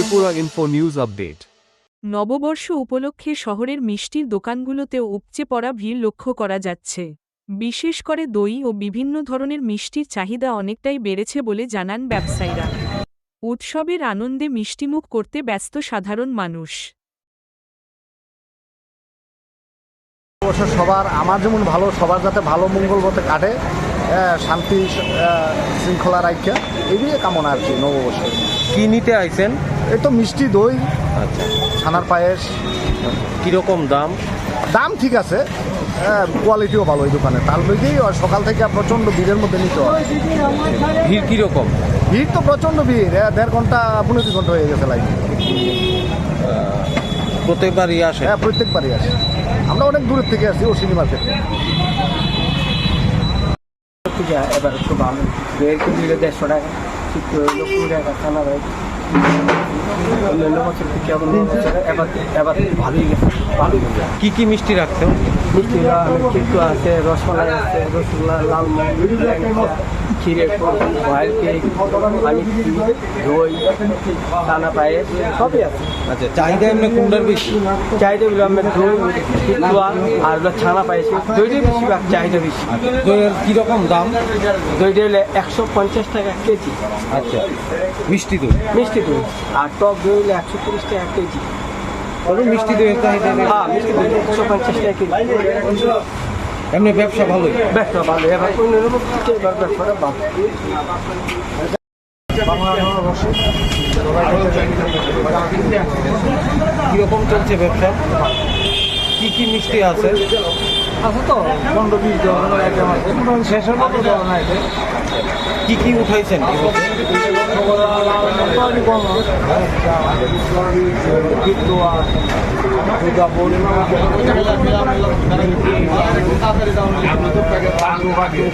Tripura info news update. নববর্ষ উপলক্ষে শহরের মিষ্টির দোকানগুলোতেও উপচে পড়া ভিড় লক্ষ্য করা যাচ্ছে। বিশেষ করে দই ও বিভিন্ন ধরনের মিষ্টির চাহিদা অনেকটাই বেড়েছে বলে জানান ব্যবসায়ীরা। উৎসবের আনন্দে মিষ্টিমুখ করতে ব্যস্ত সাধারণ মানুষ। সবার আমার যেমন ভালো, সবার যাতে ভালো মঙ্গল মতে কাটে, শান্তি শৃঙ্খলা রাখা, এগুলি কামনা আর কি। নববর্ষে কি নিতে আইছেন? এই তো মিষ্টি, দই, আচ্ছা, ছানার পায়েস। কিরকম দাম? দাম ঠিক আছে, কোয়ালিটিও ভালো এই দোকানে। তার মধ্যেই সকাল থেকে প্রচণ্ড ভিড়ের মধ্যে নিতে হয়। ভিড় কিরকম? ভিড় তো প্রচণ্ড ভিড়, 1.5 ঘন্টা 15 ঘন্টা হয়ে গেছে লাইন। প্রত্যেকবারই আসে? হ্যাঁ, প্রত্যেকবারই আসে। আমরা অনেক দূরের থেকে আসছি, ওসিনি মার্কেট। এবার একটু ভালো, 150 টাকা, ঠিক 20 টাকা খানা ভাই। অন্যান্য বছর থেকে এবার ভালোই গেছে, ভালোই গেছে। কি কি মিষ্টি রাখছেন? মিষ্টি কিন্তু আছে, রসমালাই আছে, রসগোল্লা, লালমোহন, ক্ষীরের ভয়েল কেক, পানি, দই, টানা পায়েস সবই আছে। আচ্ছা, চাহিদা এমনি কোনটার বেশি? চাহিদাগুলো আমরা দই, পিঠুয়া আর ছানা পায়েস, দইটাই বেশি, চাহিদা বেশি। দইয়ের কিরকম দাম? দইটা হলে 150 টাকা কেজি। আচ্ছা, মিষ্টি দই? মিষ্টি দই। আর টক দই হলে 130 টাকা কেজি। তবে মিষ্টি দইয়ের চাহিদা বেশি। হ্যাঁ, মিষ্টি দই 150 টাকা কেজি। এমনি ব্যবসা ভালোই? ব্যবসা ভালো, এবার এবার ব্যবসাটা ভালো। কিরকম চলছে ব্যবসা? কি কি মিষ্টি আছে? আছে তো 15-20 ধরনের আইটেম আছে, মোটামুটি শেষের মতো ধরনের আইটেম। কি কি উঠাইছেন?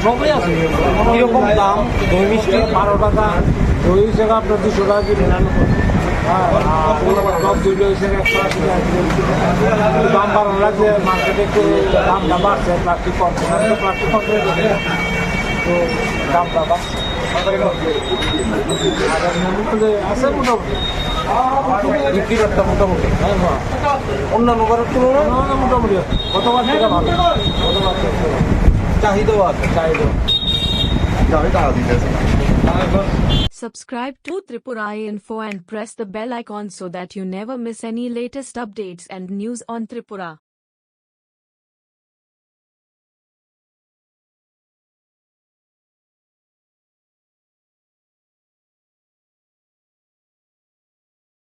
সবই আছে। কিরকম দাম দই মিষ্টি? 12 টাকা, দই হিসেবে আপনার 200 টাকা কিনে নেন। টক দই হিসেবে 180 টাকা। দাম বাড়ানো লাগছে, মার্কেটে একটু দামটা বাড়ছে, প্লাস্টিক কম, প্লাস্টিক কম করে দিচ্ছে, তো দামটা বাড়ছে। আছে মোটামুটি বিক্রি করতে মোটামুটি অন্যান্য বারের তুলনায় মোটামুটি গতবার থেকে ভালো, গতবার থেকে চাহিদাও আছে। Subscribe to Tripura Info and press the bell icon so that you never miss any latest updates and news on Tripura.